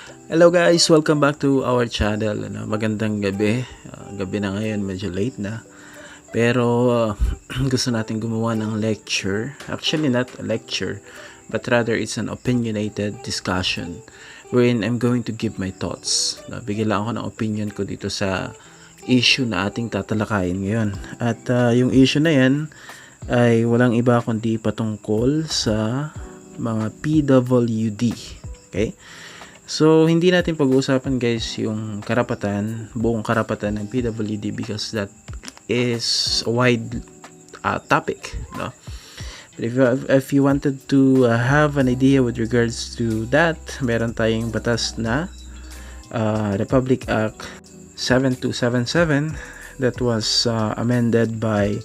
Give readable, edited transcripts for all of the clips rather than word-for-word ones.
Hello guys, welcome back to our channel. Magandang gabi. Gabi na ngayon, medyo late na. Pero gusto natin gumawa ng lecture. Actually not a lecture, but rather it's an opinionated discussion wherein I'm going to give my thoughts. Bigyan lang ako ng opinion ko dito sa issue na ating tatalakayin ngayon. At yung issue na yan ay walang iba kundi patungkol sa mga PWD. Okay? So, hindi natin pag-uusapan guys yung karapatan, buong karapatan ng PWD because that is a wide topic, no? But if you wanted to have an idea with regards to that, meron tayong batas na Republic Act 7277 that was amended by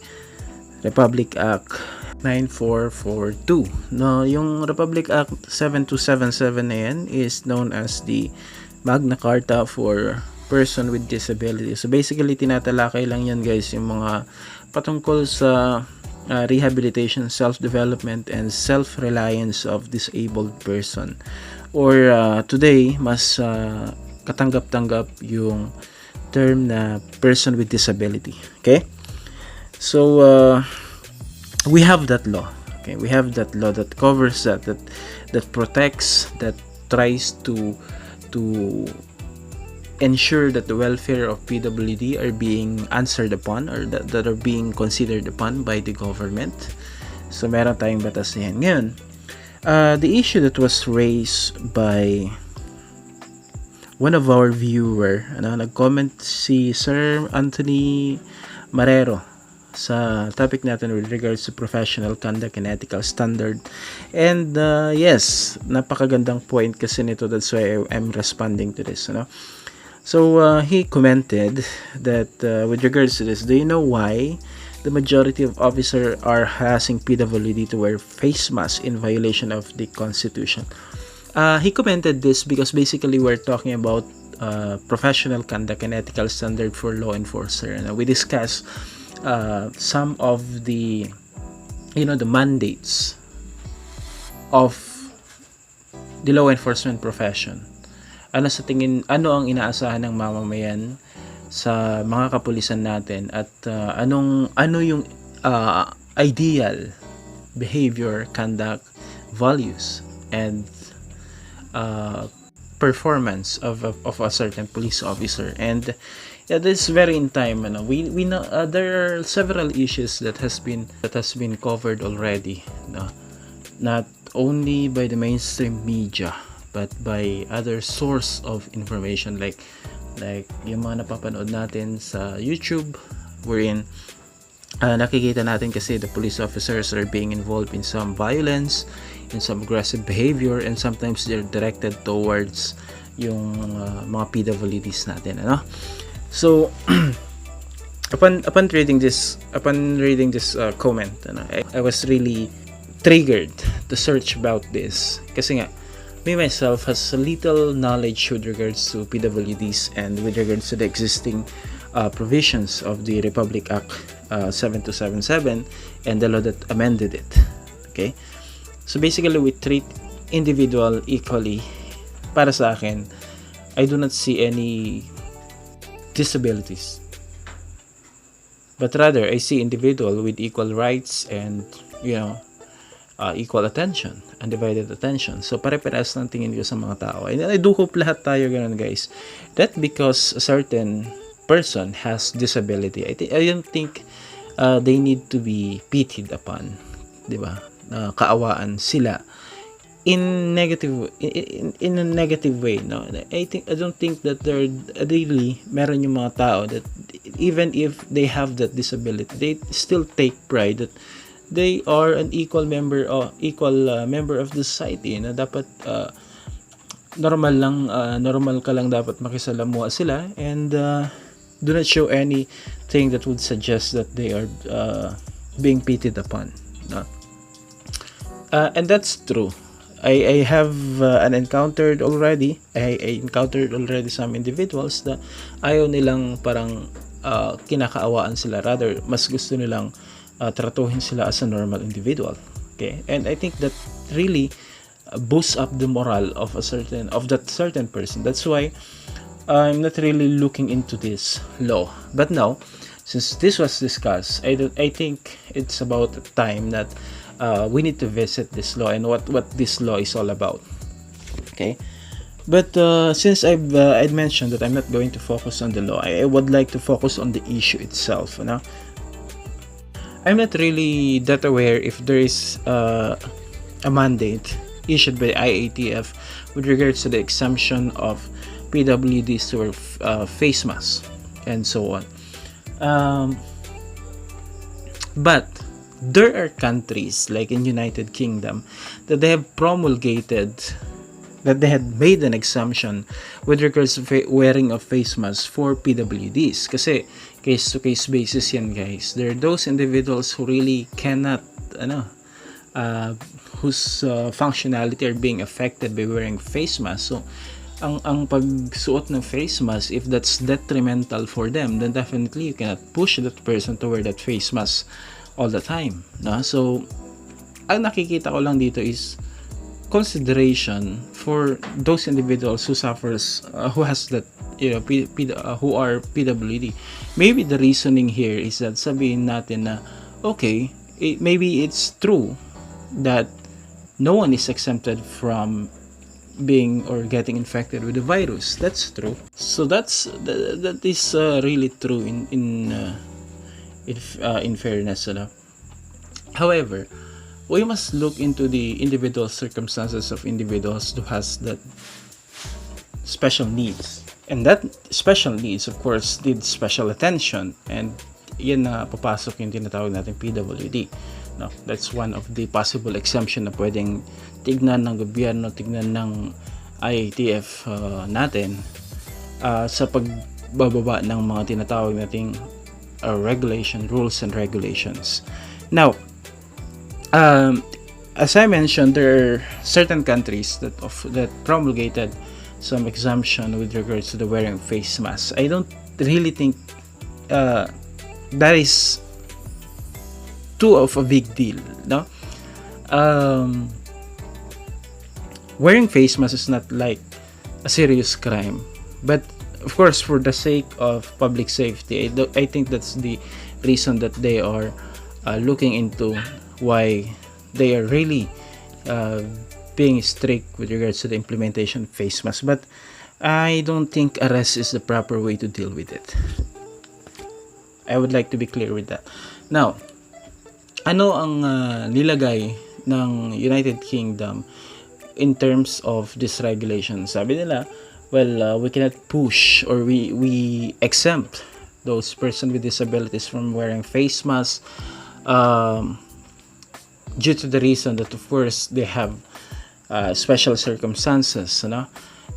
Republic Act 9442. No, yung Republic Act 7277 na yan is known as the Magna Carta for Person with Disabilities. So basically tinatalakay lang yan guys yung mga patungkol sa rehabilitation, self-development and self-reliance of disabled person. Or today mas katanggap-tanggap yung term na person with disability. Okay? So we have that law. Okay, we have that law that covers that protects, that tries to ensure that the welfare of PWD are being answered upon or that are being considered upon by the government. So meron tayong batas na yan. Ngayon, the issue that was raised by one of our viewer, nag-comment si Sir Anthony Marrero sa topic natin with regards to professional conduct and ethical standard. And yes, napakagandang point kasi nito, that's why I'm responding to this, So he commented that with regards to this, do you know why the majority of officers are harassing PWD to wear face masks in violation of the Constitution? He commented this because basically we're talking about professional conduct and ethical standard for law enforcer. And we discussed some of the the mandates of the law enforcement profession. Ano ang inaasahan ng mamamayan sa mga kapulisan natin at ano yung ideal behavior, conduct, values and performance of a certain police officer. And this is very in time. We know there are several issues that has been covered already. Not only by the mainstream media, but by other source of information like yung mga napapanood natin sa YouTube, wherein nakikita natin kasi the police officers are being involved in some violence, in some aggressive behavior, and sometimes they're directed towards yung mga PWDs natin, So upon reading this comment, I was really triggered to search about this kasi nga me myself has a little knowledge with regards to PWDs and with regards to the existing provisions of the Republic Act 7277 and the law that amended it. Okay, so basically we treat individual equally. Para sa akin, I do not see any disabilities, but rather I see individual with equal rights and equal attention, undivided attention. So pare-parehas ng tingin ko sa mga tao, and I do hope lahat tayo ganun guys, that because a certain person has disability, I don't think they need to be pitied upon, di ba? Kaawaan sila in a negative way, no? I don't think that there really meron yung mga tao that even if they have that disability, they still take pride that they are an equal member of the society, na dapat normal ka lang dapat makisalamuha sila, and do not show anything that would suggest that they are being pitied upon, no? And that's true. I have encountered already some individuals na ayaw nilang parang kinakaawaan sila, rather mas gusto nilang tratuhin sila as a normal individual. Okay, and I think that really boost up the morale of that certain person. That's why I'm not really looking into this law. But now, since this was discussed, I think it's about time that we need to visit this law and what this law is all about. Okay. But since I'd mentioned that I'm not going to focus on the law, I would like to focus on the issue itself. I'm not really that aware if there is a mandate issued by IATF with regards to the exemption of PWDs to wear face masks and so on. But there are countries like in United Kingdom that they have promulgated, that they had made an exemption with regards to wearing of face masks for PWDs. Kasi case to case basis yan, guys. There are those individuals who really cannot whose functionality are being affected by wearing face mask. So ang pagsuot ng face mask, if that's detrimental for them, then definitely you cannot push that person to wear that face mask all the time, no? So ang nakikita ko lang dito is consideration for those individuals who suffers who has that, who are PWD. Maybe the reasoning here is that sabihin natin na okay, maybe it's true that no one is exempted from being or getting infected with the virus. That's true. So that is really true in fairness. However, we must look into the individual circumstances of individuals who has that special needs, and that special needs of course need special attention, and yan na papasok yung tinatawag natin PWD. No, that's one of the possible exemption na pwedeng tignan ng gobyerno, tignan ng IATF natin sa pagbababa ng mga tinatawag nating rules and regulations. Now, as I mentioned, there are certain countries that promulgated some exemption with regards to the wearing face masks. I don't really think that is too of a big deal, no? Wearing face mask is not like a serious crime, but of course for the sake of public safety, I think that's the reason that they are looking into why they are really being strict with regards to the implementation of face mask. But I don't think arrest is the proper way to deal with it. I would like to be clear with that. Now, ano ang nilagay ng United Kingdom in terms of this regulation? Sabi nila, well, we cannot push or we exempt those persons with disabilities from wearing face masks due to the reason that of course they have special circumstances,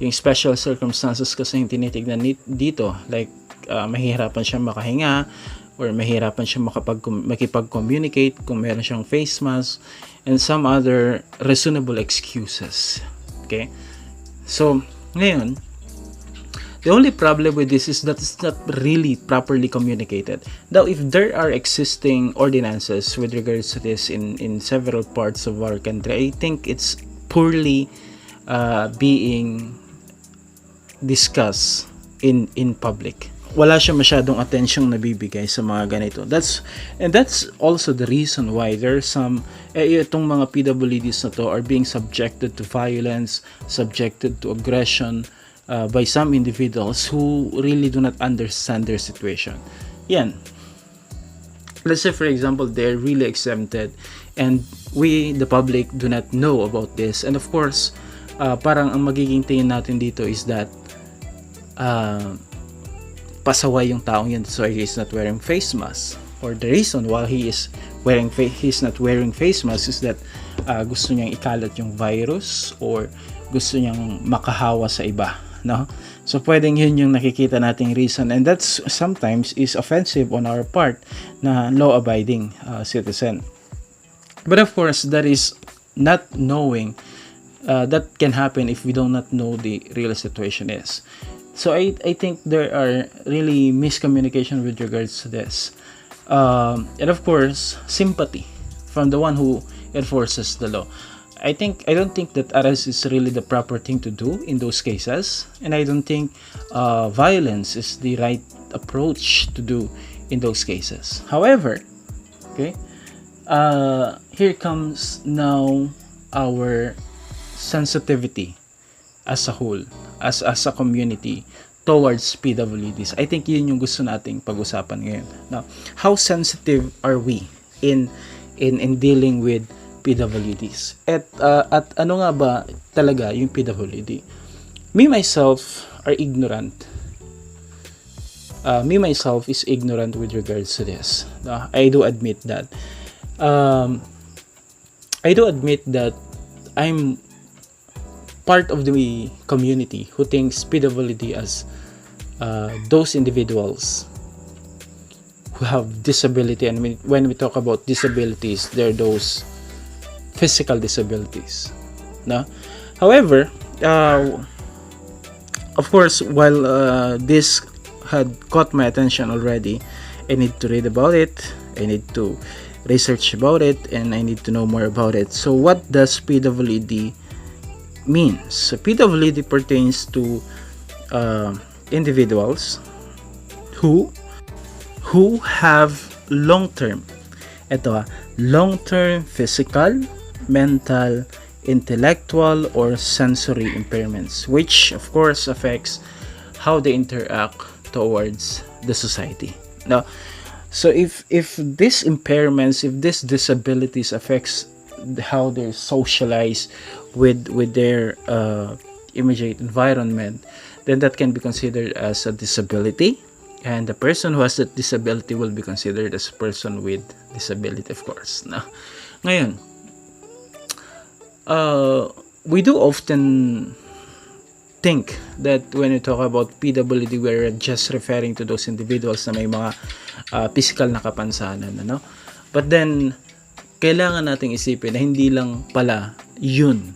yung special circumstances kasi yung tinitignan dito, like mahihirapan siyang makahinga or mahirapan siyang makipag-communicate kung meron siyang face mask, and some other reasonable excuses. Okay? So, ngayon, the only problem with this is that it's not really properly communicated. Now, if there are existing ordinances with regards to this in several parts of our country, I think it's poorly being discussed in public. Wala siya masyadong attensyong nabibigay sa mga ganito. That's also the reason why there's some itong mga PWDs na to are being subjected to violence, subjected to aggression by some individuals who really do not understand their situation. Yan. Let's say for example, they're really exempted and we, the public, do not know about this. And of course, parang ang magiging tingin natin dito is that pasaway yung taong yun, so he is not wearing face mask, or the reason why he's not wearing face mask is that gusto niyang ikalat yung virus or gusto niyang makahawa sa iba, no? So pwedeng yun yung nakikita nating reason, and that's sometimes is offensive on our part na law-abiding citizen. But of course, that is not knowing that can happen if we do not know the real situation is. So I think there are really miscommunication with regards to this. And of course, sympathy from the one who enforces the law. I don't think that arrest is really the proper thing to do in those cases, and I don't think violence is the right approach to do in those cases. However, okay, here comes now our sensitivity as a whole, as a community towards PWDs. I think yun yung gusto nating pag-usapan ngayon. Now, how sensitive are we in dealing with PWDs? At ano nga ba talaga yung PWD? Me myself are ignorant. Me myself is ignorant with regards to this. I do admit that. I do admit that I'm part of the community who thinks PWD as those individuals who have disability, and when we talk about disabilities, they're those physical disabilities. No? However, of course, while this had caught my attention already, I need to read about it, I need to research about it, and I need to know more about it. So what does PWD means? So PWD pertains to individuals who have long-term physical, mental, intellectual, or sensory impairments, which of course affects how they interact towards the society. Now, so if these impairments, if these disabilities affects how they socialize with their immediate environment, then that can be considered as a disability, and the person who has that disability will be considered as a person with disability, of course. Now, ngayon, we do often think that when we talk about PWD, we're just referring to those individuals na may mga physical na kapansanan, ano? But then, kailangan nating isipin na hindi lang pala yun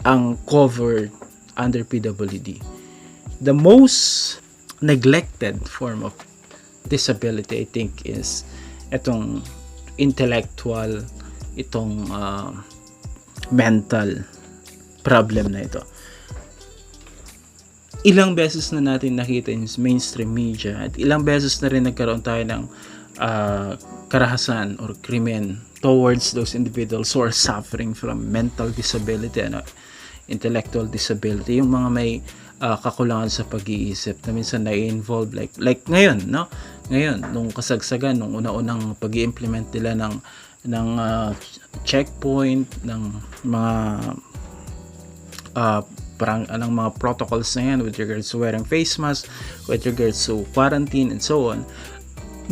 ang covered under PWD. The most neglected form of disability, I think, is itong intellectual, itong mental problem na ito. Ilang beses na natin nakita in mainstream media, at ilang beses na rin nagkaroon tayo ng karahasan or krimen towards those individuals who are suffering from mental disability, intellectual disability, yung mga may kakulangan sa pag-iisip na minsan na-involve like ngayon, no? Ngayon, nung kasagsagan, nung una-unang pag-i-implement nila ng checkpoint, ng mga parang anong mga protocols na yan with regards to wearing face mask, with regards to quarantine and so on,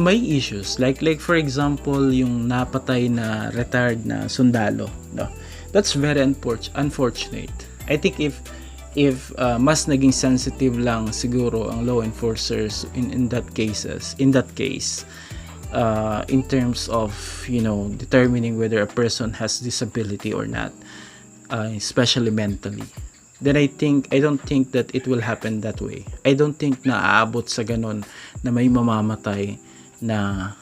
may issues like for example yung napatay na retired na sundalo, no? That's very unfortunate. I think if mas naging sensitive lang siguro ang law enforcers in that case in terms of, you know, determining whether a person has disability or not, especially mentally, then I don't think that it will happen that way. I don't think na aabot sa ganon na may mamamatay na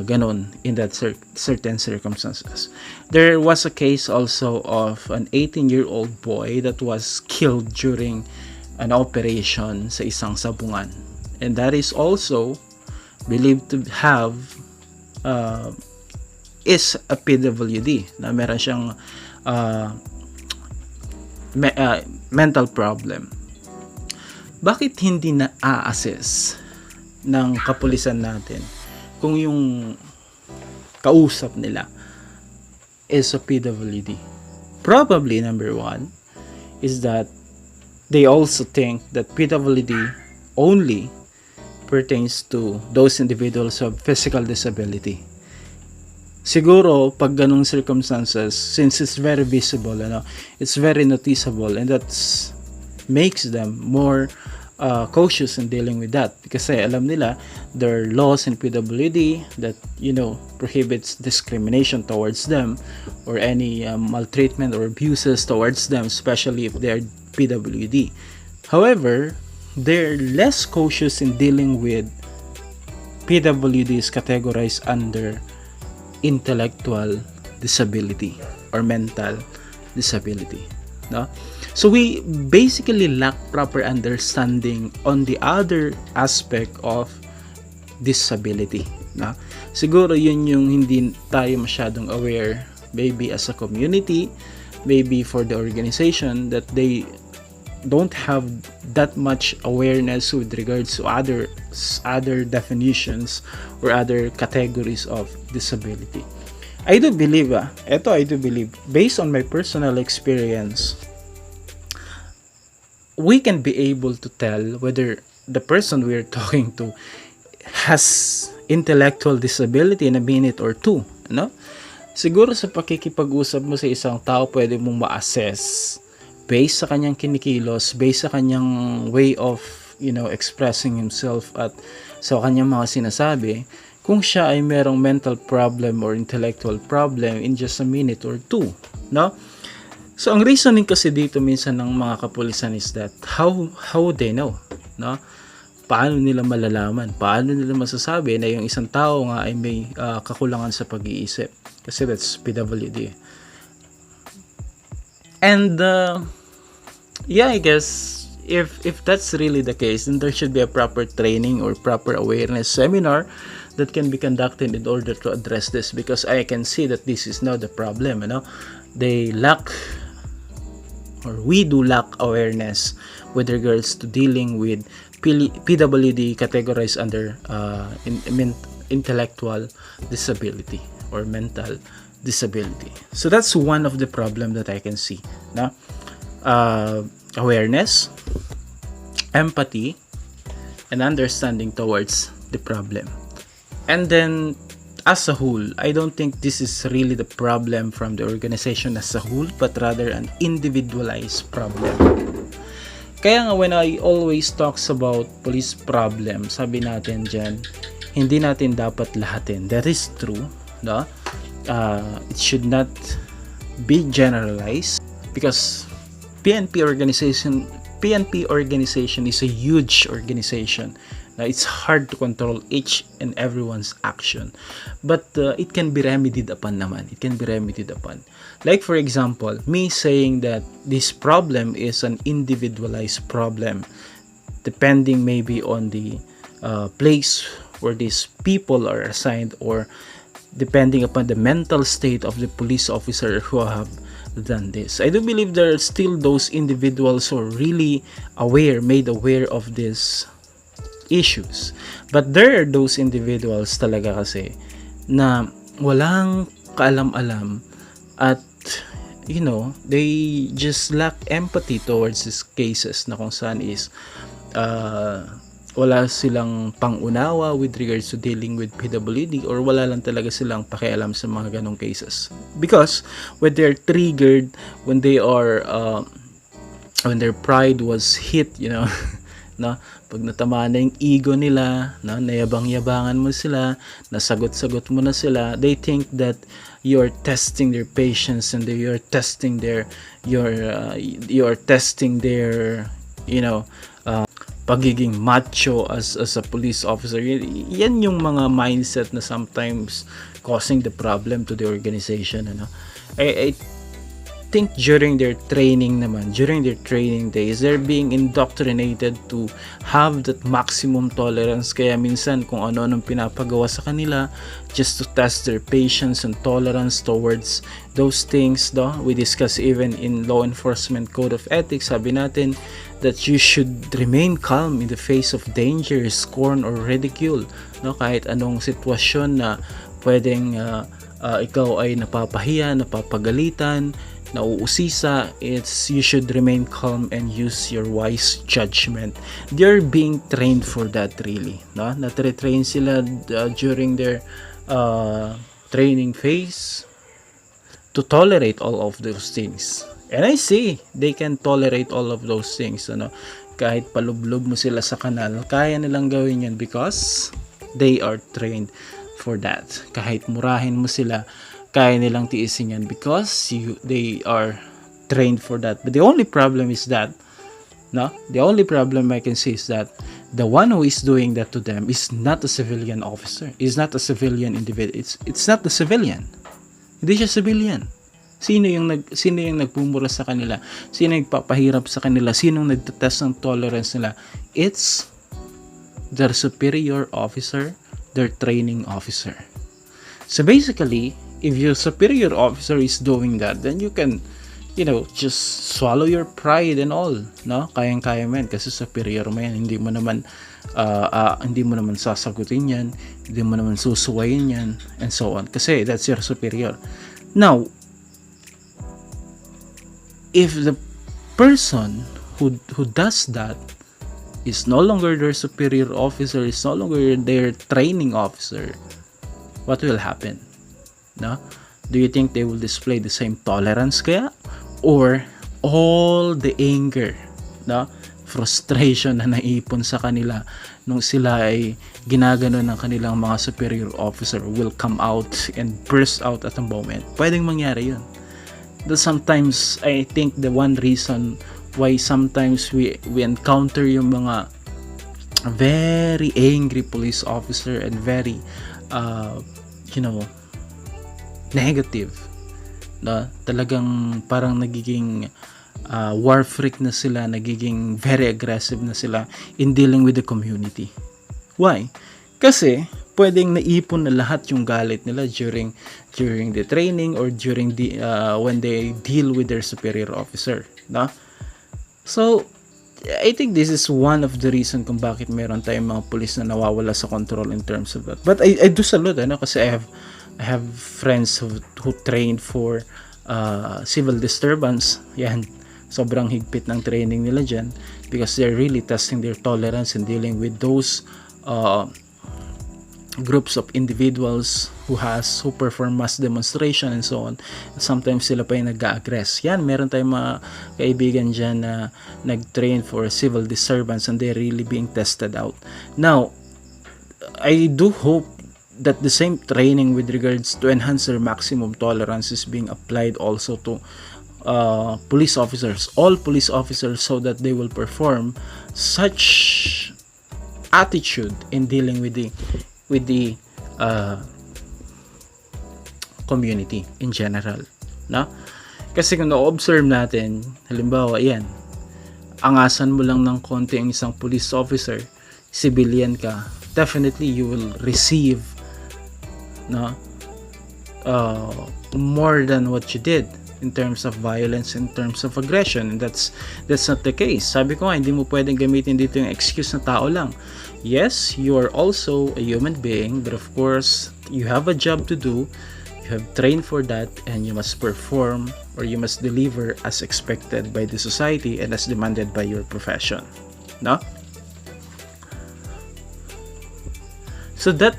ganon in that certain circumstances. There was a case also of an 18-year-old boy that was killed during an operation sa isang sabungan, and that is also believed to have is a PWD, na meron siyang mental problem. Bakit hindi na-assess ng kapulisan natin kung yung kausap nila is a PWD? Probably number one is that they also think that PWD only pertains to those individuals who have physical disability. Siguro pag ganung circumstances, since it's very visible, it's very noticeable, and that makes them more cautious in dealing with that, kasi alam nila there are laws in PWD that, you know, prohibits discrimination towards them or any maltreatment or abuses towards them, especially if they are PWD. However, they're less cautious in dealing with PWDs categorized under intellectual disability or mental disability, no? So we basically lack proper understanding on the other aspect of disability, no? Siguro yun yung hindi tayo masyadong aware, maybe as a community, maybe for the organization, that they don't have that much awareness with regards to other definitions or other categories of disability. I do believe, based on my personal experience, we can be able to tell whether the person we're talking to has intellectual disability in a minute or two, no? Siguro sa pakikipag-usap mo sa isang tao, pwede mong ma-assess based sa kanyang kinikilos, based sa kanyang way of, expressing himself at sa kanyang mga sinasabi, kung siya ay merong mental problem or intellectual problem in just a minute or two, no? So ang reasoning kasi dito minsan ng mga kapulisan is that how they know, no? Paano nila malalaman? Paano nila masasabi na yung isang tao nga ay may kakulangan sa pag-iisip? Kasi that's PWD. And I guess if that's really the case, then there should be a proper training or proper awareness seminar that can be conducted in order to address this, because I can see that this is not the problem, They lack, or we do lack, awareness with regards to dealing with PWD categorized under intellectual disability or mental disability. So that's one of the problem that I can see, no? Awareness, empathy, and understanding towards the problem. And then as a whole, I don't think this is really the problem from the organization as a whole, but rather an individualized problem. Kaya nga when I always talks about police problem, sabi natin dyan, hindi natin dapat lahatin. That is true, no? It should not be generalized, because PNP organization is a huge organization. It's hard to control each and everyone's action, but it can be remedied upon naman. It can be remedied upon. Like for example, me saying that this problem is an individualized problem, depending maybe on the place where these people are assigned, or depending upon the mental state of the police officer who have done this. I do believe there are still those individuals who are really made aware of this issues. But there are those individuals talaga kasi na walang kaalam-alam at they just lack empathy towards these cases na kung saan is wala silang pangunawa with regards to dealing with PWD, or wala lang talaga silang pakialam sa mga ganong cases. Because when they're triggered, when they are when their pride was hit, no, pag natama na yung ego nila, no, nayabang-yabangan mo sila, nasagot-sagot mo na sila, they think that you're testing their patience, and you're testing their pagiging macho as a police officer. Yan yung mga mindset na sometimes causing the problem to the organization, I think during their training days, they're being indoctrinated to have that maximum tolerance. Kaya minsan kung ano-anong pinapagawa sa kanila just to test their patience and tolerance towards those things, we discuss even in law enforcement code of ethics, sabi natin that you should remain calm in the face of danger, scorn, or ridicule, kahit anong sitwasyon na pwedeng ikaw ay napapahiya, napapagalitan, nauusisa, you should remain calm and use your wise judgment. They're being trained for that, really, na-train sila during their training phase to tolerate all of those things. And I see they can tolerate all of those things, kahit palublob mo sila sa kanal, kaya nilang gawin yan because they are trained for that. Kahit murahin mo sila, kaya nilang tiisin yan because they are trained for that. But the only problem is that, the only problem I can see is that the one who is doing that to them is not a civilian officer, is not a civilian individual. It's not the civilian. Hindi siya civilian. Sino yung nagmumura sa kanila? Sino yung nagpapahirap sa kanila? Sino yung nagtetest ng tolerance nila? It's their superior officer, their training officer. So basically, if your superior officer is doing that, then you can, just swallow your pride and all, no? Kayang-kaya mo yan kasi superior mo yan. Hindi mo naman sasagutin yan, hindi mo naman susuwayin yan, and so on. Kasi that's your superior. Now, if the person who does that is no longer their superior officer, is no longer their training officer, what will happen? No? Do you think they will display the same tolerance kaya? Or all the anger, no? Frustration na naipon sa kanila nung sila ay ginagano ng kanilang mga superior officer will come out and burst out at a moment. Pwedeng mangyari yun. That sometimes, I think the one reason why sometimes we encounter yung mga very angry police officer and very negative, na talagang parang nagiging war freak na sila, nagiging very aggressive na sila in dealing with the community. Why? Kasi pwedeng naipon na lahat yung galit nila during the training or during the when they deal with their superior officer, no? So I think this is one of the reason kung bakit meron tayong mga pulis na nawawala sa control in terms of that. But I do salute, kasi I have friends who trained for civil disturbance. Yan, sobrang higpit ng training nila dyan because they're really testing their tolerance and dealing with those groups of individuals who perform mass demonstration and so on. Sometimes sila pa yung nag-aggress. Yan, meron tayong mga kaibigan dyan na nag-train for civil disturbance and they're really being tested out. Now, I do hope that the same training with regards to enhance their maximum tolerance is being applied also to police officers, all police officers, so that they will perform such attitude in dealing with the community in general, no? Kasi kung na-observe natin, halimbawa yan, angasan mo lang ng konti ang isang police officer, civilian ka, definitely you will receive more than what you did in terms of violence, in terms of aggression, and that's not the case. Sabi ko nga, hindi mo pwedeng gamitin dito yung excuse na tao lang. Yes, you are also a human being, but of course, you have a job to do, you have trained for that, and you must perform or you must deliver as expected by the society and as demanded by your profession, no? So that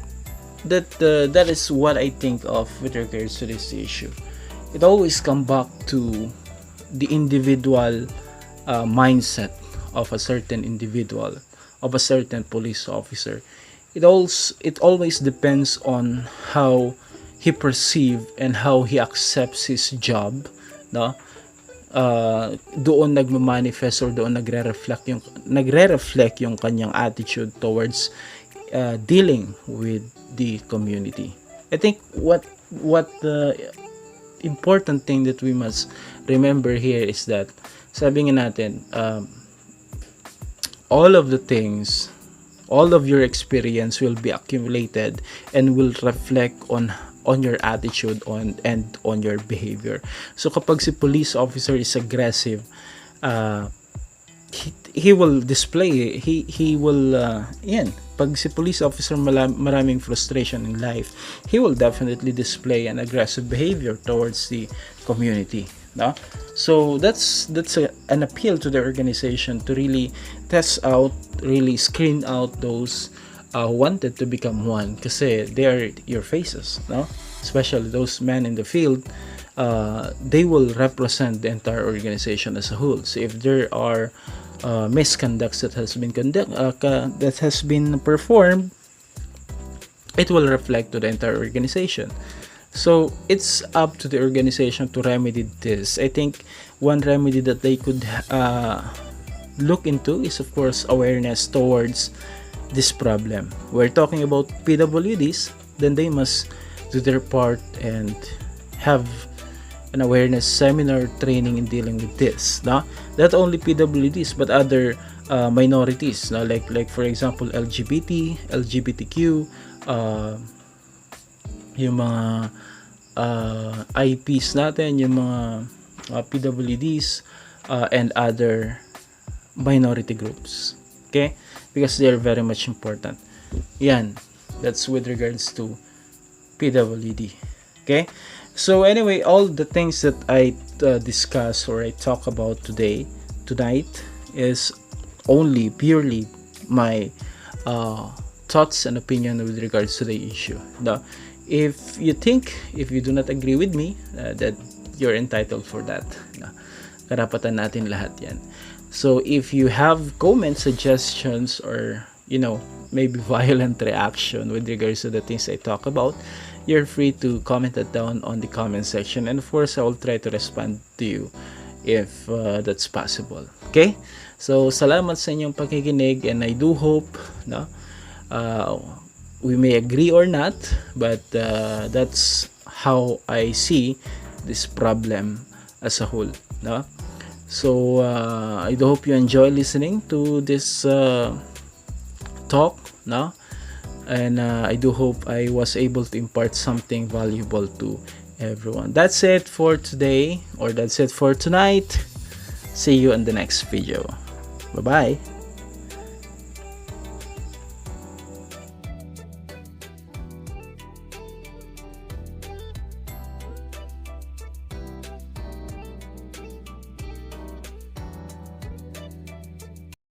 is what I think of with regards to this issue. It always comes back to the individual mindset of a certain individual, of a certain police officer. It always depends on how he perceives and how he accepts his job, no? Doon nagma-manifest or doon nagre-reflect yung kanyang attitude towards dealing with the community. I think what the important thing that we must remember here is that, sabi nga natin, all of the things, all of your experience will be accumulated and will reflect on your attitude and on your behavior. So kapag si police officer is aggressive, he will display, he will pag si police officer maraming frustration in life, he will definitely display an aggressive behavior towards the community, no? So that's an appeal to the organization to really test out, really screen out those who wanted to become one, kasi they are your faces, no? Especially those men in the field, they will represent the entire organization as a whole. So if there are misconducts that has been performed, it will reflect to the entire organization. So it's up to the organization to remedy this. I think one remedy that they could look into is, of course, awareness towards this problem. We're talking about PWDs, then they must do their part and have an awareness seminar training in dealing with this, no? Not only PWDs but other minorities, no? Like for example LGBT, LGBTQ, yung mga IPs natin, yung mga PWDs, and other minority groups. Okay? Because they are very much important. Yan. That's with regards to PWD. Okay? So anyway, all the things that I discuss or I talk about tonight is only purely my thoughts and opinion with regards to the issue. Now, if you do not agree with me, that you're entitled for that. Karapatan natin lahat yan. So if you have comments, suggestions, or maybe violent reaction with regards to the things I talk about, you're free to comment that down on the comment section, and of course I will try to respond to you if that's possible. Okay? So salamat sa inyong pakikinig, and I do hope we may agree or not, but that's how I see this problem as a whole. No? So I do hope you enjoy listening to this talk. No? And I do hope I was able to impart something valuable to everyone. That's it for today, or that's it for tonight. See you in the next video. Bye bye.